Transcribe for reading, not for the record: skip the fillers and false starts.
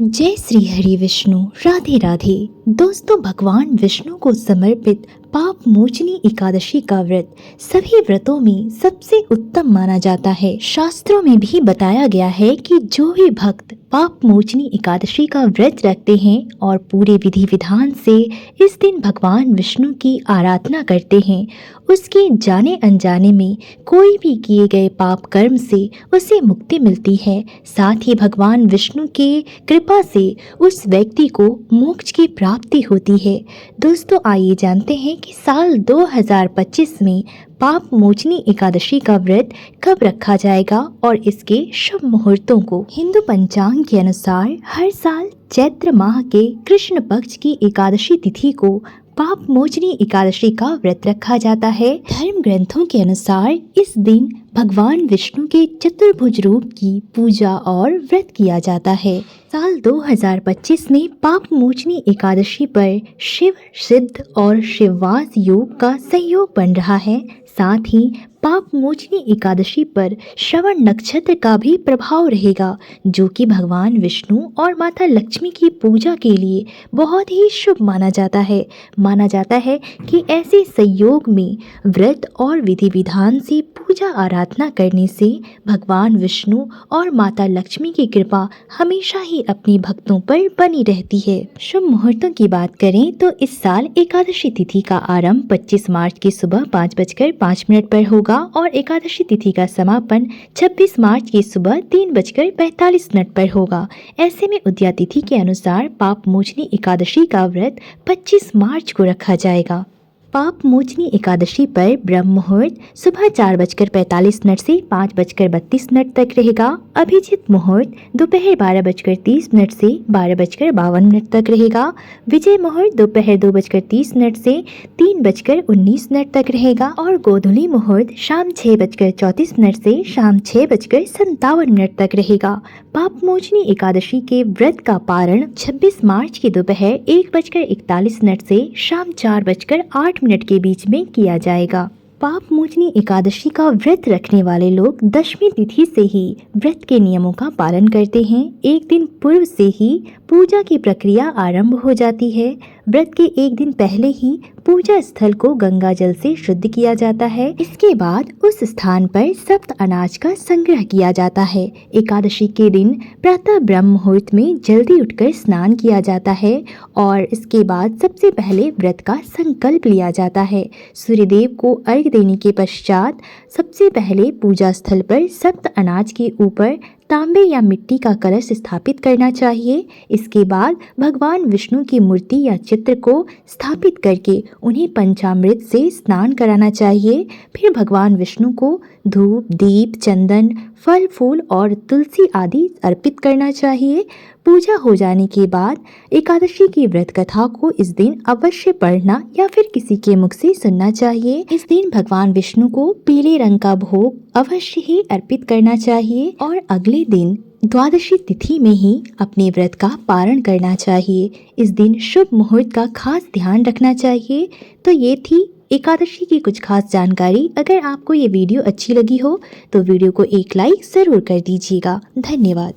जय श्री हरि विष्णु। राधे राधे। दोस्तों, भगवान विष्णु को समर्पित पाप मोचनी एकादशी का व्रत सभी व्रतों में सबसे उत्तम माना जाता है। शास्त्रों में भी बताया गया है कि जो भी भक्त पाप मोचनी एकादशी का व्रत रखते हैं और पूरे विधि विधान से इस दिन भगवान विष्णु की आराधना करते हैं, उसके जाने अनजाने में कोई भी किए गए पाप कर्म से उसे मुक्ति मिलती है। साथ ही भगवान विष्णु के कृपा से उस व्यक्ति को मोक्ष की प्राप्ति होती है। दोस्तों, आइए जानते हैं कि साल 2025 में पाप मोचनी एकादशी का व्रत कब रखा जाएगा और इसके शुभ मुहूर्तों को। हिंदू पंचांग के अनुसार हर साल चैत्र माह के कृष्ण पक्ष की एकादशी तिथि को पाप मोचनी एकादशी का व्रत रखा जाता है। धर्म ग्रंथों के अनुसार इस दिन भगवान विष्णु के चतुर्भुज रूप की पूजा और व्रत किया जाता है। साल 2025 में पाप मोचनी एकादशी पर शिव सिद्ध और शिववास योग का संयोग बन रहा है। साथ ही पाप मोचनी एकादशी पर श्रवण नक्षत्र का भी प्रभाव रहेगा, जो कि भगवान विष्णु और माता लक्ष्मी की पूजा के लिए बहुत ही शुभ माना जाता है। माना जाता है कि ऐसे संयोग में व्रत और विधि विधान से पूजा आराधना करने से भगवान विष्णु और माता लक्ष्मी की कृपा हमेशा ही अपनी भक्तों पर बनी रहती है। शुभ मुहूर्तों की बात करें तो इस साल एकादशी तिथि का आरंभ 25 मार्च की सुबह 5:05 पर होगा और एकादशी तिथि का समापन 26 मार्च की सुबह 3:45 पर होगा। ऐसे में उदया तिथि के अनुसार पाप मोचनी एकादशी का व्रत 25 मार्च को रखा जाएगा। पाप मोचनी एकादशी पर ब्रह्म मुहूर्त सुबह 4:45 से 5:32 तक रहेगा। अभिजित मुहूर्त दोपहर 12:30 से 12:52 तक रहेगा। विजय मुहूर्त दोपहर 2:30 से 3:19 तक रहेगा और गोधूली मुहूर्त शाम 6:34 से शाम 6:57 तक रहेगा। पाप मोचनी एकादशी के व्रत का पारण 26 मार्च की दोपहर 1:41 से शाम 4:08 के बीच में किया जाएगा। पाप मोचनी एकादशी का व्रत रखने वाले लोग दशमी तिथि से ही व्रत के नियमों का पालन करते हैं। एक दिन पूर्व से ही पूजा की प्रक्रिया आरंभ हो जाती है। व्रत के एक दिन पहले ही पूजा स्थल को गंगा जल से शुद्ध किया जाता है। इसके बाद उस स्थान पर सप्त अनाज का संग्रह किया जाता है। एकादशी के दिन प्रातः ब्रह्म मुहूर्त में जल्दी उठकर स्नान किया जाता है और इसके बाद सबसे पहले व्रत का संकल्प लिया जाता है। सूर्यदेव को अर्घ्य देने के पश्चात सबसे पहले पूजा स्थल पर सप्त अनाज के ऊपर तांबे या मिट्टी का कलश स्थापित करना चाहिए। इसके बाद भगवान विष्णु की मूर्ति या चित्र को स्थापित करके उन्हें पंचामृत से स्नान कराना चाहिए। फिर भगवान विष्णु को धूप, दीप, चंदन, फल फूल और तुलसी आदि अर्पित करना चाहिए। पूजा हो जाने के बाद एकादशी की व्रत कथा को इस दिन अवश्य पढ़ना या फिर किसी के मुख से सुनना चाहिए। इस दिन भगवान विष्णु को पीले रंग का भोग अवश्य ही अर्पित करना चाहिए और अगले दिन द्वादशी तिथि में ही अपने व्रत का पारण करना चाहिए। इस दिन शुभ मुहूर्त का खास ध्यान रखना चाहिए। तो ये थी एकादशी की कुछ खास जानकारी। अगर आपको ये वीडियो अच्छी लगी हो तो वीडियो को एक लाइक जरूर कर दीजिएगा। धन्यवाद।